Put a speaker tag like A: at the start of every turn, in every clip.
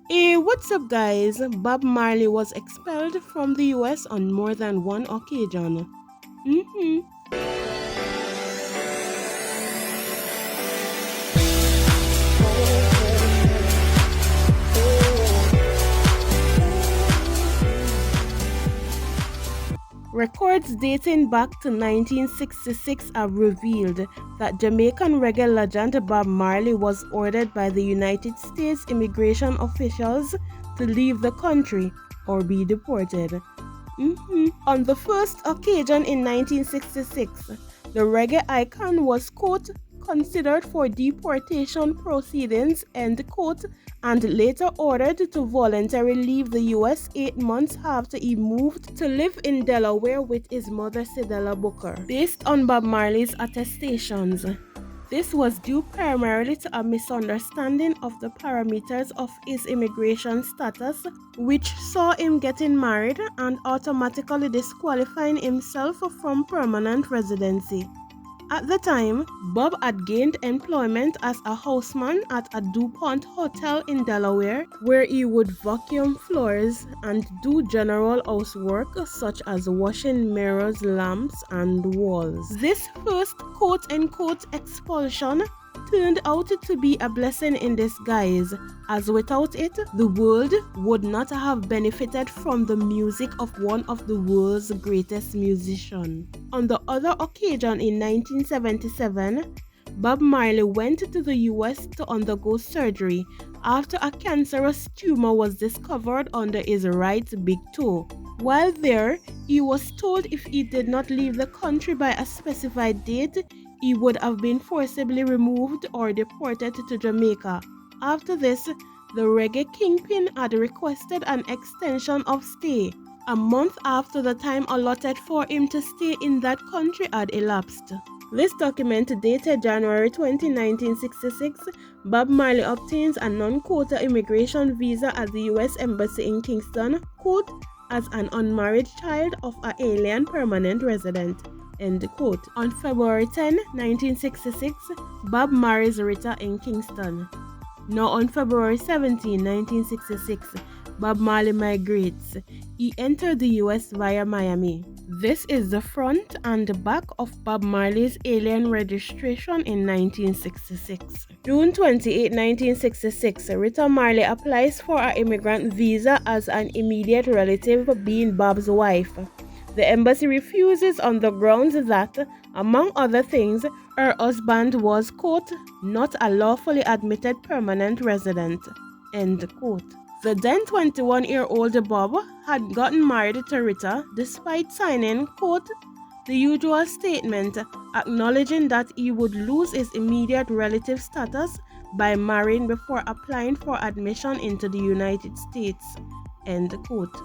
A: Hey, what's up, guys? Bob Marley was expelled from the US on more than one occasion. Mhm. Records dating back to 1966 have revealed that Jamaican reggae legend Bob Marley was ordered by the United States immigration officials to leave the country or be deported. On the first occasion in 1966, the reggae icon was, quote, considered for deportation proceedings, end quote, and later ordered to voluntarily leave the US 8 months after he moved to live in Delaware with his mother Cedella Booker. Based on Bob Marley's attestations, this was due primarily to a misunderstanding of the parameters of his immigration status, which saw him getting married and automatically disqualifying himself from permanent residency. At the time, Bob had gained employment as a houseman at a DuPont hotel in Delaware, where he would vacuum floors and do general housework such as washing mirrors, lamps, and walls. This first quote-unquote expulsion turned out to be a blessing in disguise, as without it, the world would not have benefited from the music of one of the world's greatest musicians. On the other occasion in 1977, Bob Marley went to the US to undergo surgery after a cancerous tumor was discovered under his right big toe. While there, he was told if he did not leave the country by a specified date, he would have been forcibly removed or deported to Jamaica. After this, the reggae kingpin had requested an extension of stay, a month after the time allotted for him to stay in that country had elapsed. This document, dated January 20, 1966, Bob Marley obtains a non-quota immigration visa at the U.S. Embassy in Kingston, quote, as an unmarried child of an alien permanent resident. End quote. On February 10, 1966, Bob marries Rita in Kingston. Now on February 17, 1966, Bob Marley migrates. He entered the US via Miami. This is the front and back of Bob Marley's alien registration in 1966. June 28, 1966, Rita Marley applies for an immigrant visa as an immediate relative, being Bob's wife. The embassy refuses on the grounds that, among other things, her husband was, quote, not a lawfully admitted permanent resident, end quote. The then 21-year-old Bob had gotten married to Rita despite signing, quote, the usual statement acknowledging that he would lose his immediate relative status by marrying before applying for admission into the United States, end quote.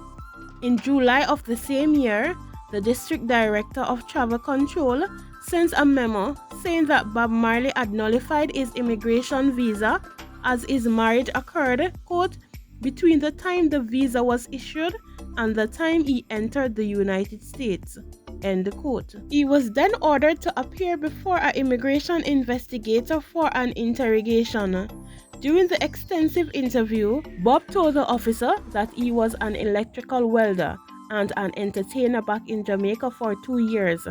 A: In July of the same year, the District Director of Travel Control sends a memo saying that Bob Marley had nullified his immigration visa as his marriage occurred, quote, between the time the visa was issued and the time he entered the United States, end quote. He was then ordered to appear before an immigration investigator for an interrogation. During the extensive interview, Bob told the officer that he was an electrical welder and an entertainer back in Jamaica for 2 years,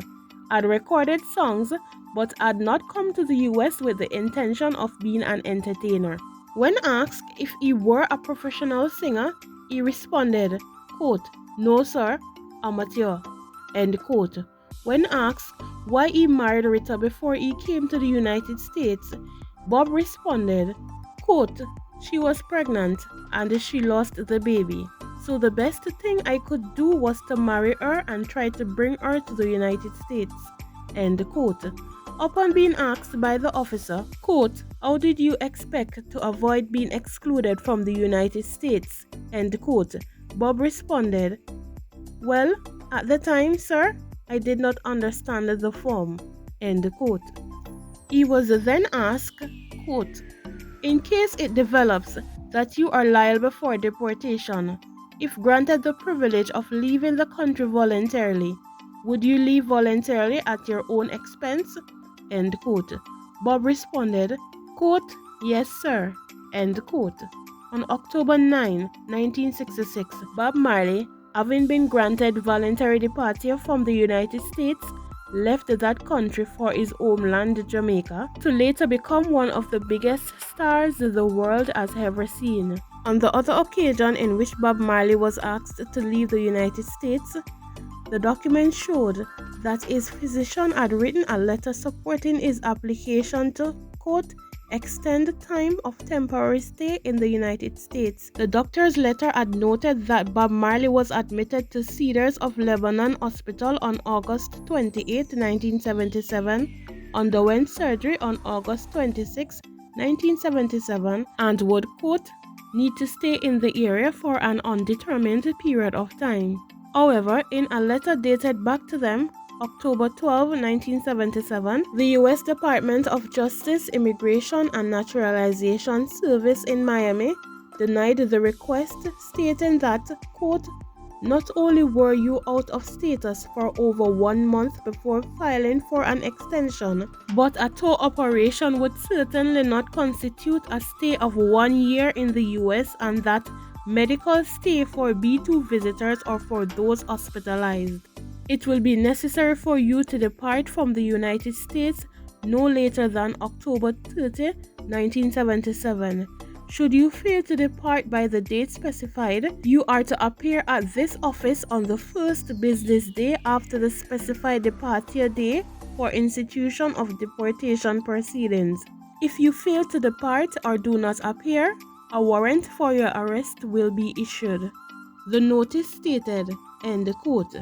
A: had recorded songs, but had not come to the US with the intention of being an entertainer. When asked if he were a professional singer, he responded, quote, no sir, amateur, end quote. When asked why he married Rita before he came to the United States, Bob responded, quote, she was pregnant and she lost the baby. So the best thing I could do was to marry her and try to bring her to the United States, end quote. Upon being asked by the officer, quote, how did you expect to avoid being excluded from the United States, end quote, Bob responded, well, at the time, sir, I did not understand the form, end quote. He was then asked, quote, in case it develops that you are liable for deportation, if granted the privilege of leaving the country voluntarily, would you leave voluntarily at your own expense? End quote. Bob responded, quote, yes sir, end quote. On October 9, 1966, Bob Marley, having been granted voluntary departure from the United States, left that country for his homeland, Jamaica, to later become one of the biggest stars the world has ever seen. On the other occasion in which Bob Marley was asked to leave the United States, the document showed that his physician had written a letter supporting his application to, quote, extend time of temporary stay in the United States. The doctor's letter had noted that Bob Marley was admitted to Cedars of Lebanon Hospital on August 28, 1977, underwent surgery on August 26, 1977, and would, quote, need to stay in the area for an undetermined period of time. However, in a letter dated back to them, October 12, 1977, the U.S. Department of Justice Immigration and Naturalization Service in Miami denied the request, stating that, quote, not only were you out of status for over 1 month before filing for an extension, but a tour operation would certainly not constitute a stay of 1 year in the U.S. and that medical stay for B2 visitors or for those hospitalized. It will be necessary for you to depart from the United States no later than October 30, 1977. Should you fail to depart by the date specified, you are to appear at this office on the first business day after the specified departure day for institution of deportation proceedings. If you fail to depart or do not appear, a warrant for your arrest will be issued. The notice stated, end quote.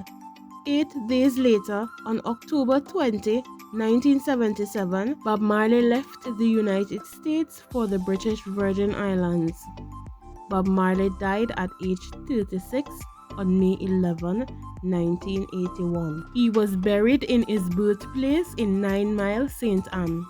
A: 8 days later, on October 20, 1977, Bob Marley left the United States for the British Virgin Islands. Bob Marley died at age 36 on May 11, 1981. He was buried in his birthplace in 9 Mile, St. Anne.